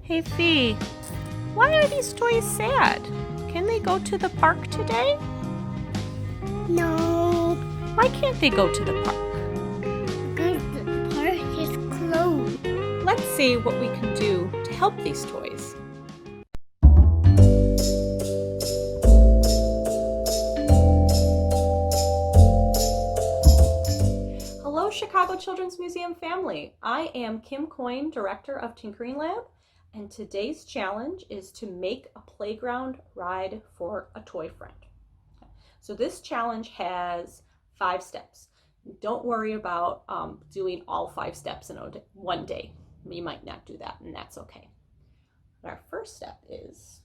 Hey Fee, why are these toys sad? Can they go to the park today? No, Why can't they go to the park? because the park is closed. Let's see what we can do to help these toys. Hello, Chicago Children's Museum family. I am Kim Coyne, Director of Tinkering Lab, and today's challenge is to make a playground ride for a toy friend. So this challenge has 5 steps. Don't worry about doing all 5 steps in one day. You might not do that, and that's okay. But our first step is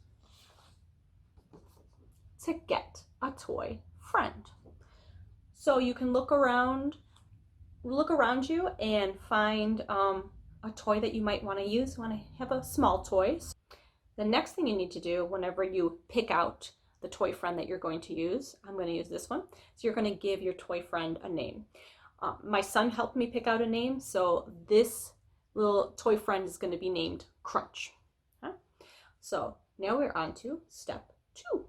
to get a toy friend. So you can look around you and find a toy that you might want to use. You want to have a small toy. The next thing you need to do whenever you pick out the toy friend that you're going to use, I'm going to use this one. So you're going to give your toy friend a name. My son helped me pick out a name, so this little toy friend is going to be named Crunch. Okay? So now we're on to step 2.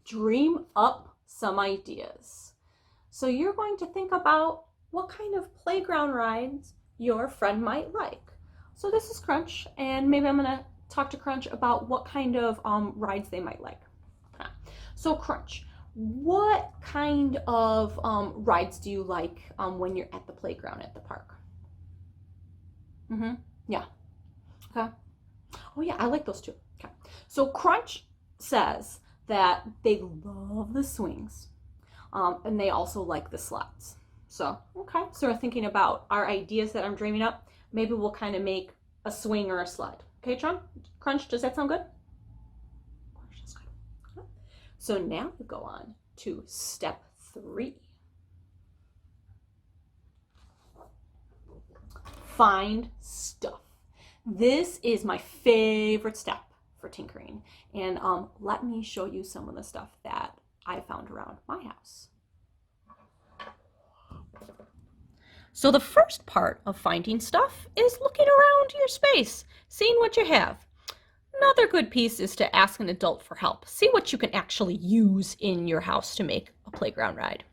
Dream up some ideas. So you're going to think about what kind of playground rides your friend might like. So this is Crunch, and maybe I'm going to talk to Crunch about what kind of rides they might like. So Crunch, what kind of rides do you like when you're at the playground at the park? Yeah. Okay. Oh yeah, I like those too. Okay. So Crunch says that they love the swings, and they also like the slides. So, okay. So we're thinking about our ideas that I'm dreaming up. Maybe we'll kind of make a swing or a slide. Okay, Crunch, does that sound good? Okay. So now we go on to step 3. Find stuff. This is my favorite step for tinkering. And let me show you some of the stuff that I found around my house. So the first part of finding stuff is looking around your space, seeing what you have. Another good piece is to ask an adult for help. See what you can actually use in your house to make a playground ride.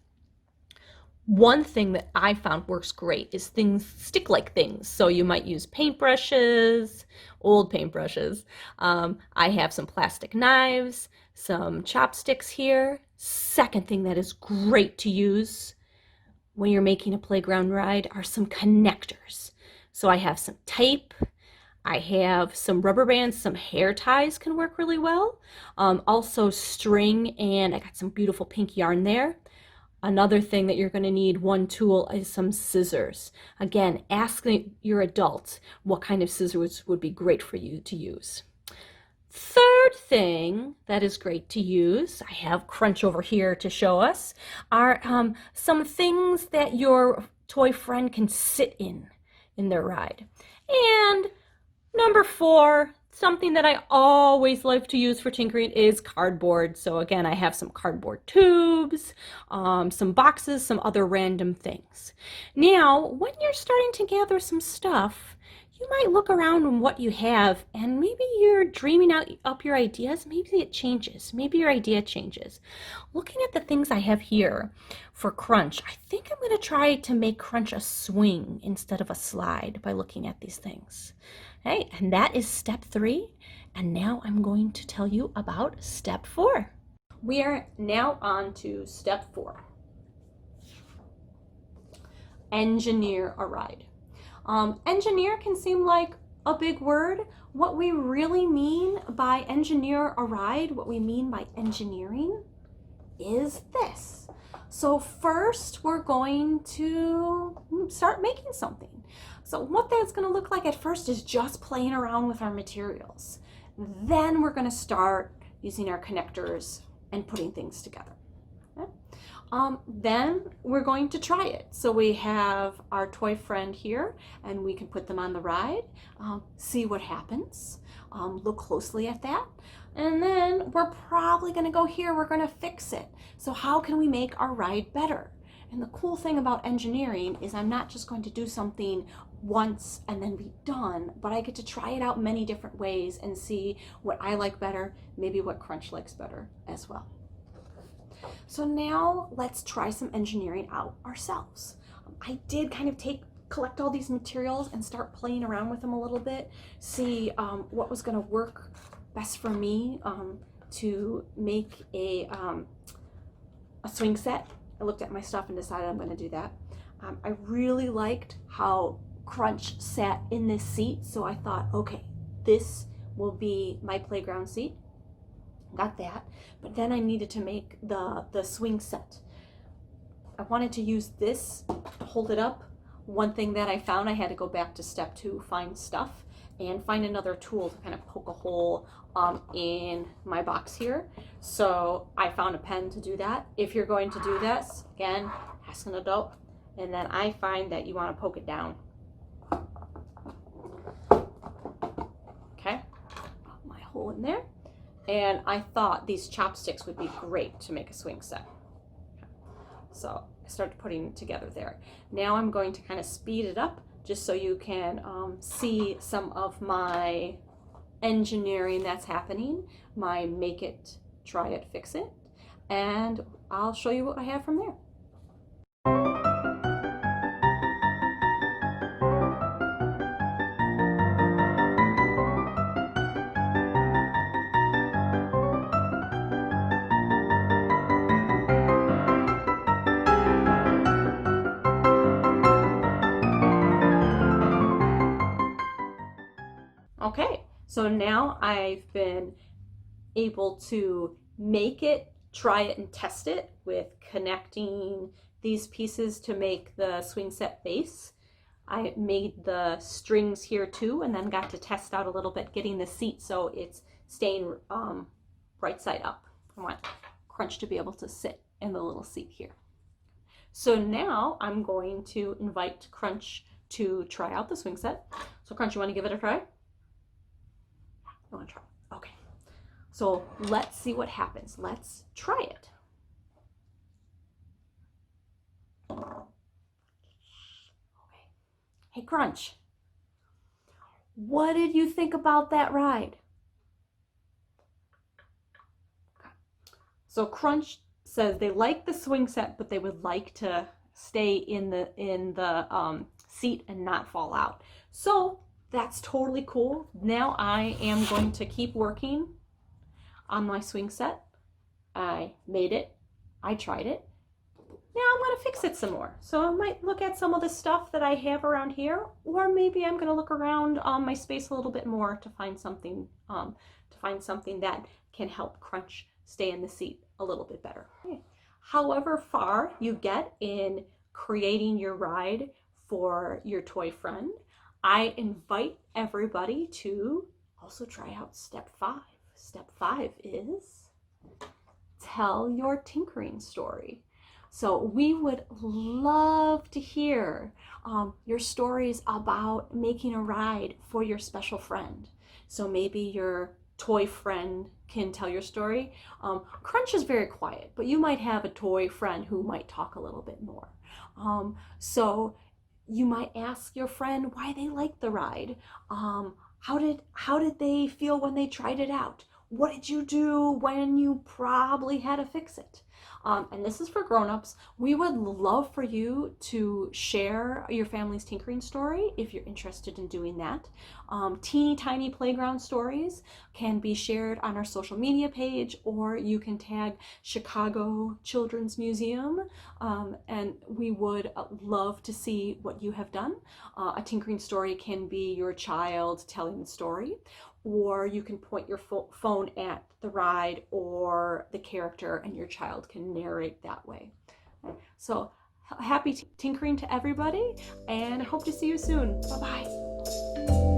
One thing that I found works great is stick-like things. So you might use paintbrushes, old paintbrushes. I have some plastic knives, some chopsticks here. Second thing that is great to use when you're making a playground ride are some connectors. So I have some tape, I have some rubber bands, some hair ties can work really well. Also string, and I got some beautiful pink yarn there. Another thing that you're going to need, one tool, is some scissors. Again, ask your adult what kind of scissors would be great for you to use. Third thing that is great to use, I have Crunch over here to show us, are some things that your toy friend can sit in their ride. And number 4, something that I always love to use for tinkering is cardboard. So again, I have some cardboard tubes, some boxes, some other random things. Now, when you're starting to gather some stuff, you might look around on what you have, and maybe you're dreaming up your ideas. Maybe it changes. Maybe your idea changes. Looking at the things I have here for Crunch, I think I'm going to try to make Crunch a swing instead of a slide by looking at these things. Okay, and that is step 3. And now I'm going to tell you about step 4. We are now on to step 4. Engineer a ride. Engineer can seem like a big word. What we really mean by engineer a ride, what we mean by engineering, is this. So first we're going to start making something. So what that's going to look like at first is just playing around with our materials. Then we're going to start using our connectors and putting things together. Okay? Then we're going to try it. So we have our toy friend here, and we can put them on the ride, see what happens, look closely at that. And then we're probably going to go here, we're going to fix it. So how can we make our ride better? And the cool thing about engineering is I'm not just going to do something once and then be done, but I get to try it out many different ways and see what I like better, maybe what Crunch likes better as well. So now let's try some engineering out ourselves. I did kind of collect all these materials and start playing around with them a little bit, see what was going to work best for me to make a swing set. I looked at my stuff and decided I'm going to do that. I really liked how Crunch sat in this seat, so I thought, okay, this will be my playground seat. Got that, but then I needed to make the swing set. I wanted to use this to hold it up. One thing that I found, I had to go back to step 2, find stuff, and find another tool to kind of poke a hole in my box here. So I found a pen to do that. If you're going to do this, again, ask an adult. And then I find that you want to poke it down. Okay, put my hole in there. And I thought these chopsticks would be great to make a swing set. So I started putting it together there. Now I'm going to kind of speed it up just so you can see some of my engineering that's happening, my make it, try it, fix it, and I'll show you what I have from there. Okay, so now I've been able to make it, try it, and test it with connecting these pieces to make the swing set base. I made the strings here too, and then got to test out a little bit getting the seat so it's staying right side up. I want Crunch to be able to sit in the little seat here. So now I'm going to invite Crunch to try out the swing set. So Crunch, you want to give it a try? You want to try? Okay. So let's see what happens. Let's try it. Okay. Hey Crunch, what did you think about that ride? Okay. So Crunch says they like the swing set, but they would like to stay in the seat and not fall out. So that's totally cool. Now I am going to keep working on my swing set. I made it. I tried it. Now I'm going to fix it some more. So I might look at some of the stuff that I have around here, or maybe I'm going to look around my space a little bit more to find something that can help Crunch stay in the seat a little bit better. However far you get in creating your ride for your toy friend, I invite everybody to also try out step 5. Step 5 is tell your tinkering story. So we would love to hear your stories about making a ride for your special friend. So maybe your toy friend can tell your story. Crunch is very quiet, but you might have a toy friend who might talk a little bit more. So you might ask your friend why they liked the ride. How did they feel when they tried it out? What did you do when you probably had to fix it? And this is for grown-ups. We would love for you to share your family's tinkering story if you're interested in doing that. Teeny tiny playground stories can be shared on our social media page, or you can tag Chicago Children's Museum, and we would love to see what you have done. A tinkering story can be your child telling the story, or you can point your phone at the ride or the character and your child can narrate that way. So happy tinkering to everybody, and I hope to see you soon. Bye-bye.